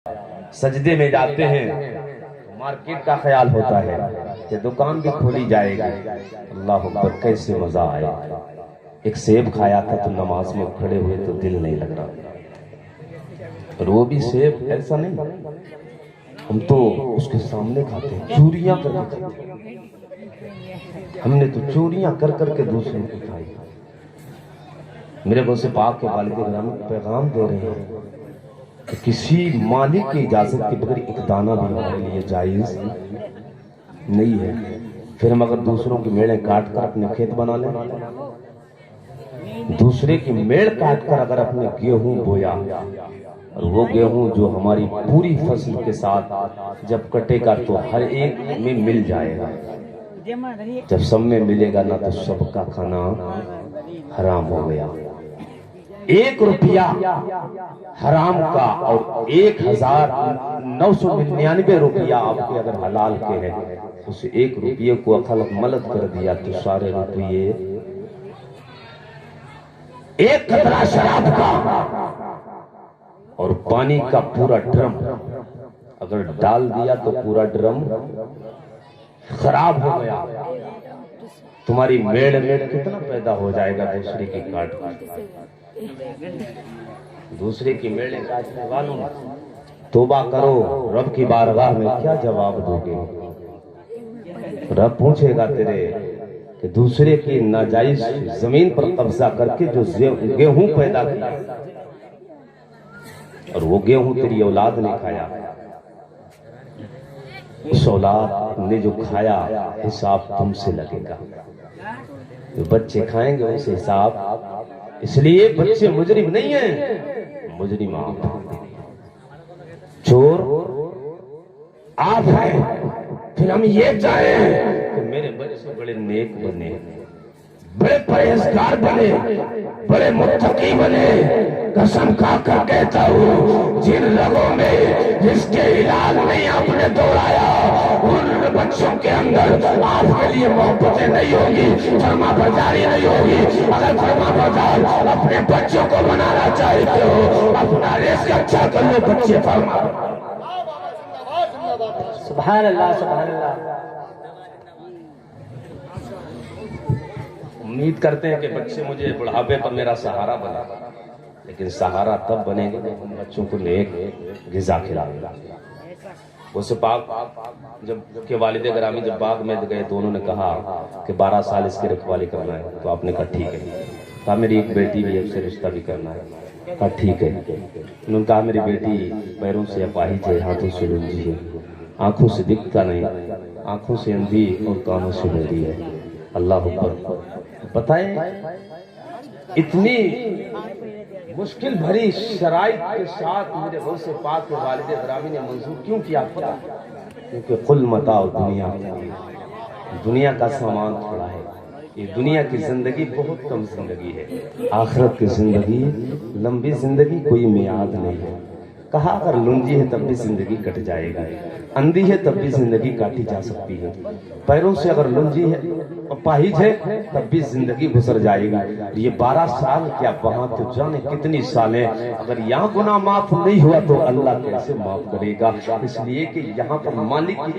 سجدے میں جاتے ہیں مارکیٹ کا خیال ہوتا ہے کہ دکان بھی کھولی جائے گی. اللہ اکبر کیسے مزہ آیا. ایک سیب کھایا تھا تو نماز میں کھڑے ہوئے تو دل نہیں لگ رہا. اور وہ بھی سیب ایسا نہیں، ہم تو اس کے سامنے کھاتے ہیں، چوریاں کر کے کھاتے ہیں. ہم نے تو چوریاں کر کر کے دوسروں کو کھائی. میرے غوث پاک کے والد گرامی پیغام دے رہے ہیں کہ کسی مالک کی اجازت کے بغیر ایک دانہ بھی ہمارے لیے جائز نہیں ہے. پھر ہم اگر دوسروں کی میڑیں کاٹ کر اپنے کھیت بنا لیں، دوسرے کی میڑ کاٹ کر اگر اپنے گیہوں بویا، اور وہ گیہوں جو ہماری پوری فصل کے ساتھ جب کٹے گا تو ہر ایک میں مل جائے گا، جب سب میں ملے گا نا تو سب کا کھانا حرام ہو گیا. 1 روپیہ حرام کا اور 1999 روپیہ آپ کے اگر حلال کے ہیں، اس 1 روپیے کو خلق ملت کر دیا تو سارے روپیے. ایک قطرہ شراب کا اور پانی کا پورا ڈرم اگر ڈال دیا تو پورا ڈرم خراب ہو گیا. تمہاری میڑ کتنا پیدا ہو جائے گا دوسرے کی کاٹ. دوسرے کی میڑیں کاٹنے والوں توبہ کرو. رب کی بارگاہ میں کیا جواب دو گے؟ رب پوچھے گا تیرے کہ دوسرے کی ناجائز زمین پر قبضہ کر کے جو گیہوں پیدا کیا اور وہ گیہوں تیری اولاد نے کھایا، اس اولاد نے جو کھایا حساب تم سے لگے گا. جو بچے کھائیں گے اس حساب. اس لیے بچے مجرم نہیں ہیں، مجرم آپ ہیں، چور آپ ہیں. پھر ہم یہ چاہیں کہ میرے بچے بڑے نیک بنے، بڑے پرہیزگار بنے، بڑے متقی بنے. قسم کھا کر کہتا ہوں جن رگوں میں جس کے علاج نہیں آپ نے دوڑایا ان بچوں کے اندر آپ کے لیے محبتیں نہیں ہوگی، فرما برداری نہیں ہوگی. اگر فرما بردار اپنے بچوں کو بنانا چاہتے ہو اپنا رزق اچھا کر لو. بچے فرما. سبحان اللہ سبحان اللہ. امید کرتے ہیں کہ بچے مجھے بڑھاپے پر میرا سہارا بنا، لیکن سہارا تب بنے گا جب ہم بچوں کو نیک غذا کھلائیں گا. اس پاک جب کے والد گرامی جب باغ میں گئے تو انہوں نے کہا کہ 12 سال اس کی رکھوالی کرنا ہے. تو آپ نے کہا ٹھیک ہے. کہا میری ایک بیٹی بھی ہے، اس سے رشتہ بھی کرنا ہے. کہا ٹھیک ہے. انہوں نے کہا میری بیٹی پیروں سے اپاہج ہے، ہاتھوں سے لنجی ہے، آنکھوں سے دکھتا نہیں، آنکھوں سے اندھی اور کانوں سے بہری ہے. اللہ اکبر. بتائیں اتنی مشکل بھری شرائط کے ساتھ میرے غوث پاک کے والد گرامی نے منظور کیوں کیا؟ پتا کیونکہ قل متاع دنیا کا سامان تھوڑا ہے. یہ دنیا کی زندگی بہت کم زندگی ہے، آخرت کی زندگی لمبی زندگی کوئی میعاد نہیں ہے. کہا اگر لنجی ہے تب بھی زندگی کٹ جائے گی، اندھی ہے تب بھی زندگی کاٹی جا سکتی ہے، پیروں سے اگر لنجی ہے اپاہج ہے تب بھی زندگی گزر جائے گی. یہ 12 سال کیا وہاں تو جانے کتنی سالیں. اگر یہاں گناہ معاف نہیں ہوا تو اللہ کیسے معاف کرے گا؟ اس لیے کہ یہاں پر مالک کی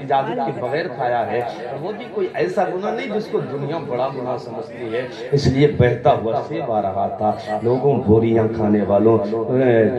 اجازت کے بغیر کھایا ہے. وہ بھی کوئی ایسا گناہ نہیں جس کو دنیا بڑا گناہ سمجھتی ہے. اس لیے بہتا ہوا سیب آ رہا تھا. لوگوں بوریاں کھانے والوں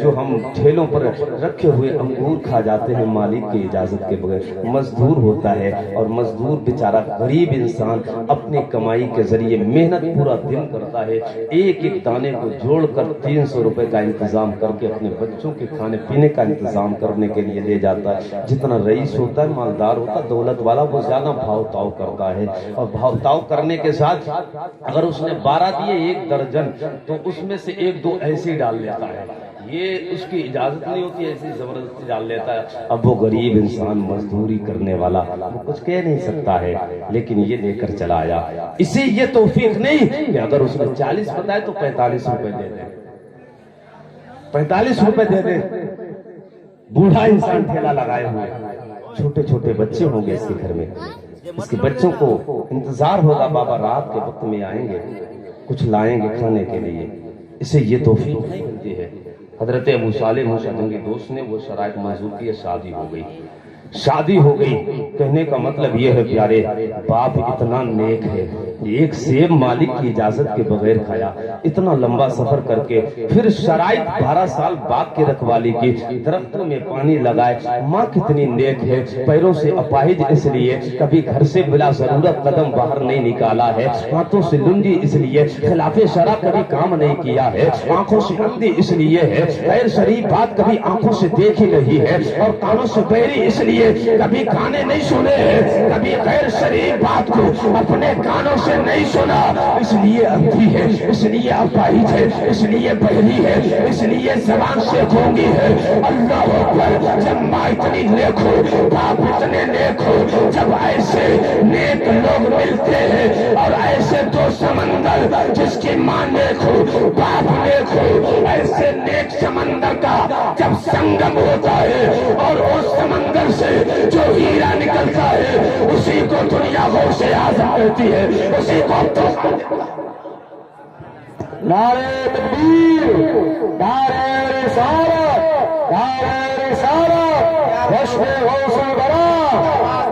جو ہم ٹھیلوں پر رکھے ہوئے انگور کھا جاتے ہیں مالک کی اجازت کے بغیر. مزدور ہوتا ہے اور مزدور بیچارہ غریب انسان اپنی کمائی کے ذریعے محنت پورا دن کرتا ہے، ایک ایک دانے کو جوڑ کر 300 روپے کا انتظام کر کے اپنے بچوں کے کھانے پینے کا انتظام کرنے کے لیے لے جاتا ہے. جتنا رئیس ہوتا ہے، مالدار ہوتا ہے، دولت والا، وہ زیادہ بھاؤ تاؤ کرتا ہے. اور بھاؤ تاؤ کرنے کے ساتھ اگر اس نے 12 دیے 1 درجن تو اس میں سے 1-2 ایسے ہی ڈال لیتا ہے. یہ اس کی اجازت نہیں ہوتی، ایسی زبردستی ڈال لیتا ہے. اب وہ غریب انسان مزدوری کرنے والا وہ کچھ کہہ نہیں سکتا ہے، لیکن یہ لے کر چلا آیا. اسے یہ توفیق نہیں کہ اگر اس نے 40 بتائے تو 45 روپے دے دیں، 45 روپے دے دیں. بوڑھا انسان ٹھیلا لگائے ہوئے، چھوٹے چھوٹے بچے ہوں گے اس کے گھر میں. اس کے بچوں کو انتظار ہوگا بابا رات کے وقت میں آئیں گے، کچھ لائیں گے کھانے کے لیے. اسے یہ توفیق نہیں ملتی ہے. حضرت ابو صالح موسیٰ جنگی دوست نے وہ شرائط منظور کی، شادی ہو گئی، شادی ہو گئی۔ کہنے کا مطلب یہ ہے پیارے، باپ اتنا نیک ہے، ایک سیب مالک کی اجازت کے بغیر کھایا، اتنا لمبا سفر کر کے، پھر شرائط 12 سال باغ کی رکھوالی کی، درختوں میں پانی لگائے۔ ماں کتنی نیک ہے، پیروں سے اپاہج اس لیے کبھی گھر سے بلا ضرورت قدم باہر نہیں نکالا ہے، ہاتھوں سے لنگی اس لیے خلاف شرع کبھی کام نہیں کیا ہے، آنکھوں سے اندھی اس لیے ہے، غیر شریف بات کبھی آنکھوں سے دیکھی نہیں ہے، اور کانوں سے بہری اس لیے کبھی گانے نہیں سنے ہیں، کبھی غیر شریف بات کو اپنے کانوں سے نہیں سنا، اس لیے اندھی ہے، اس لیے اپاہج ہے، اس لیے بہری ہے، اس لیے زبان سے گونگی ہے۔ اللہ اکبر، جب ماں اتنی نیک ہو، باپ اتنے نیک ہو، جب ایسے نیک لوگ ملتے ہیں اور ایسے دو سمندر، جس کی ماں نیک ہو باپ نیک ہو، ایسے نیک سمندر کا جب سنگم ہوتا ہے اور اس سمندر سے جو ہیرا نکلتا ہے، اسی کو دنیا غوث اعظم کہتی ہے، اسی کو تو نعرہ تکبیر، نعرہ رسالت، نعرہ رسالت، جشن حوصل برا،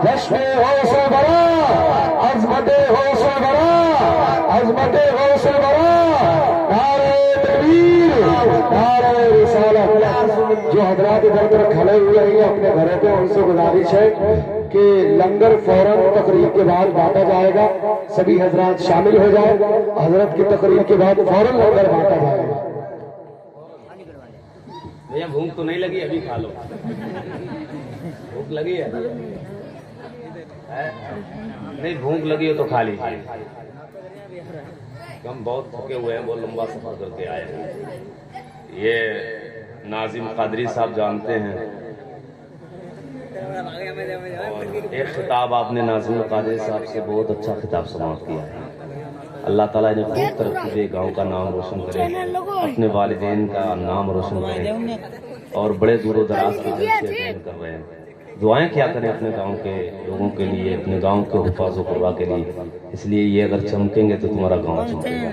جشن حوصل برا، عظمت حوصل برا، عظمت حوصل برا، نعرہ تکبیر، نعرہ رسالت۔ جو حضرات ادھر ادھر کھڑے ہوئے ہیں اپنے گھروں پہ، ان سے گزارش ہے کہ لنگر فوراً تقریر کے بعد بانٹا جائے گا، سبھی حضرات شامل ہو جائے، حضرت کی تقریر کے بعد فوراً لنگر بانٹا جائے گا۔ بھیا بھوک تو نہیں لگی؟ ابھی کھا لو، بھوک لگی ہے؟ نہیں بھوک لگی ہو تو کھا لیجیے، ہم بہت تھکے ہوئے ہیں، بہت لمبا سفر کر کے آئے ہیں۔ یہ ناظم قادری صاحب جانتے ہیں، اور ایک خطاب آپ نے ناظم قادری صاحب سے بہت اچھا خطاب سماعت کیا ہے۔ اللہ تعالیٰ نے خوب ترقی دے، گاؤں کا نام روشن کرے، اپنے والدین کا نام روشن کرے، اور بڑے دور و دراز کے جلسے اٹینڈ کر رہے ہیں۔ دعائیں کیا کریں اپنے گاؤں کے لوگوں کے لیے، اپنے گاؤں کے حفاظ و قربا کے لیے، اس لیے یہ اگر چمکیں گے تو تمہارا گاؤں چمکے گا،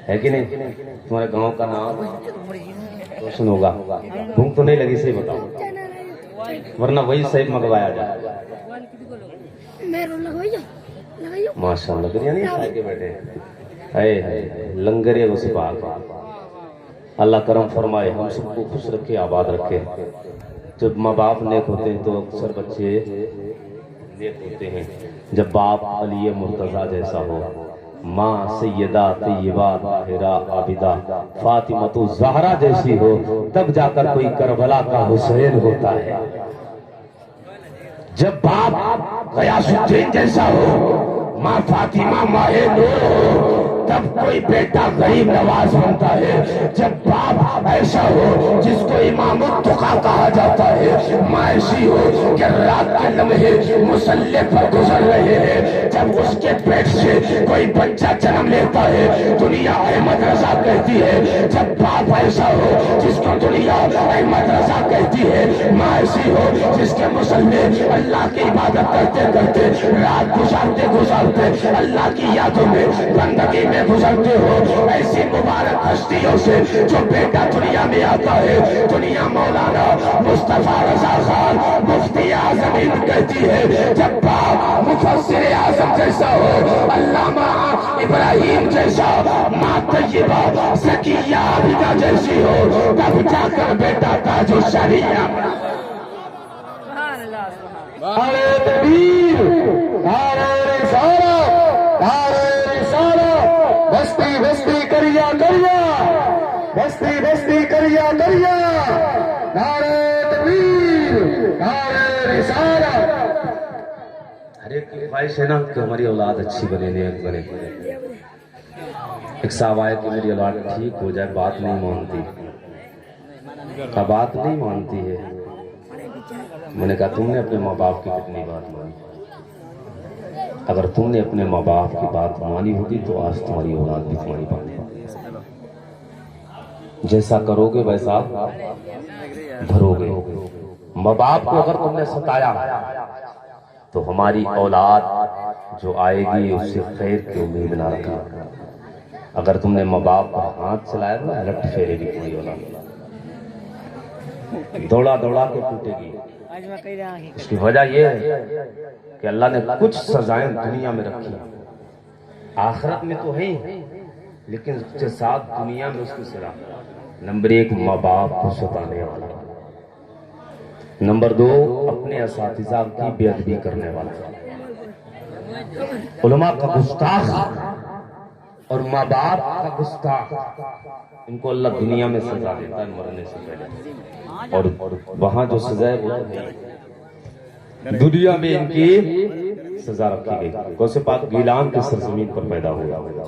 ہے کہ نہیں؟ تمہارے گاؤں کا نام روشن ہوگا۔ بھوک تو نہیں لگی؟ صحیح بتاؤ، ورنہ وہی صحیح منگوایا جائے۔ ماشاء اللہ، بریانی کھا کے بیٹھے ہے، لنگر ہے اس پاک۔ اللہ کرم فرمائے، ہم سب کو خوش رکھے، آباد رکھے۔ جب ماں باپ نیک ہوتے ہیں تو اکثر بچے نیک ہوتے ہیں۔ جب باپ علی مرتضیٰ جیسا ہو، ماں سیدہ طیبہ طاہرہ عابدہ فاطمہ الزہرا جیسی ہو، تب جا کر کوئی کربلا کا حسین ہوتا ہے۔ جب باپ غیاث الدین جیسا ہو، ماں فاطمہ ماہ نور ہو، تب کوئی بیٹا غریب نواز بنتا ہے۔ جب باپ ایسا ہو جس کو امام التقیٰ کہا جاتا ہے، ماں ایسی ہو کہ رات کے لمحے مسلح پر گزر رہے ہیں، جب اس کے پیٹ سے کوئی بچہ جنم لیتا ہے، دنیا احمد رضا کہتی ہے۔ جب باپ ایسا ہو جس کو دنیا احمد رضا کہتی ہے، ماں ایسی ہو جس کے مسلح اللہ کی عبادت کرتے کرتے رات گزارتے گزارتے اللہ کی یادوں میں بندگی میں گزرتے ہو، ایسی مبارک ہستیوں سے جو بیٹا دنیا میں آتا ہے، دنیا مولانا مصطفیٰ رضا خان مفتی اعظم ہند کہتی ہے۔ جب باپ مفسر اعظم جیسا ہو، علامہ ابراہیم جیسا، ماں طیبہ زکیہ عابدہ جیسی ہو، تب جا کر بیٹا تاج الشریعہ۔ نعرہ تکبیر، نعرہ رسالت، نعرہ رسالت، بستی بستی کریا کریا، بستی بستی کریا کریا، نعرہ تکبیر، نعرہ رسالت۔ ہر ایک کی خواہش ہے نا کہ ہماری اولاد اچھی بنے، نیک بنے۔ ایک صاحب آئے کہ میری اولاد ٹھیک ہو جائے، بات نہیں مانتی، کا بات نہیں مانتی ہے۔ میں نے کہا تم نے اپنے ماں باپ کی کتنی بات مانی؟ اگر تم نے اپنے ماں باپ کی بات مانی ہوگی تو آج تمہاری اولاد بھی تمہاری بات مانے۔ جیسا کرو گے ویسا بھرو گے۔ ماں باپ کو اگر تم نے ستایا تو ہماری اولاد جو آئے گی اس سے خیر کی امید نہ رکھا۔ اگر تم نے ماں باپ پر ہاتھ چلایا تو لٹ پھیرے گی تمہاری اولاد۔ دوڑا دوڑا کے ٹوٹے گی۔ اس کی وجہ یہ ہے کہ اللہ نے کچھ سزائیں دنیا میں رکھی، آخرت میں تو ہے لیکن اس کے ساتھ دنیا میں اس کی سزا۔ نمبر 1 ماں باپ کو ستانے والا، نمبر 2 اپنے اساتذہ کی بے ادبی کرنے والا، علماء کا گستاخ اور ماں باپ کا گستاخ، ان کو اللہ دنیا میں سزا دیتا ہے مرنے سے پہلے، اور وہاں جو سزا ہے وہ دنیا میں ان کی سزا رکھی گئی۔ غوث پاک گیلان کی سرزمین پر پیدا ہوا،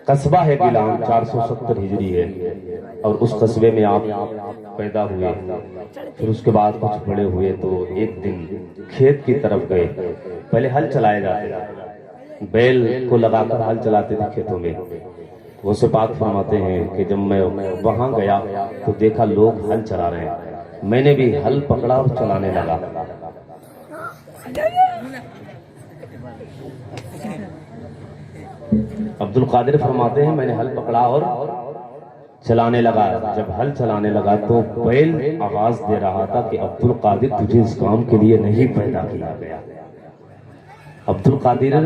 قصبہ ہے گیلان، 470 ہجری ہے، اور اس قصبے میں آپ پیدا ہوئے۔ پھر اس کے بعد کچھ بڑے ہوئے تو ایک دن کھیت کی طرف گئے، پہلے ہل چلائے جاتے تھے، بیل کو لگا کر ہل چلاتے تھے کھیتوں میں۔ غوث پاک فرماتے ہیں کہ جب میں وہاں گیا تو دیکھا لوگ ہل چلا رہے ہیں، میں نے بھی ہل پکڑا اور چلانے لگا۔ عبد القادر فرماتے ہیں میں نے ہل پکڑا اور چلانے لگا۔ جب ہل چلانے لگا تو بیل آواز دے رہا تھا کہ عبد القادر تجھے اس کام کے لیے نہیں پیدا کیا گیا، عبد القادر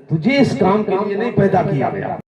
تجھے اس کام کے لیے نہیں پیدا کیا گیا۔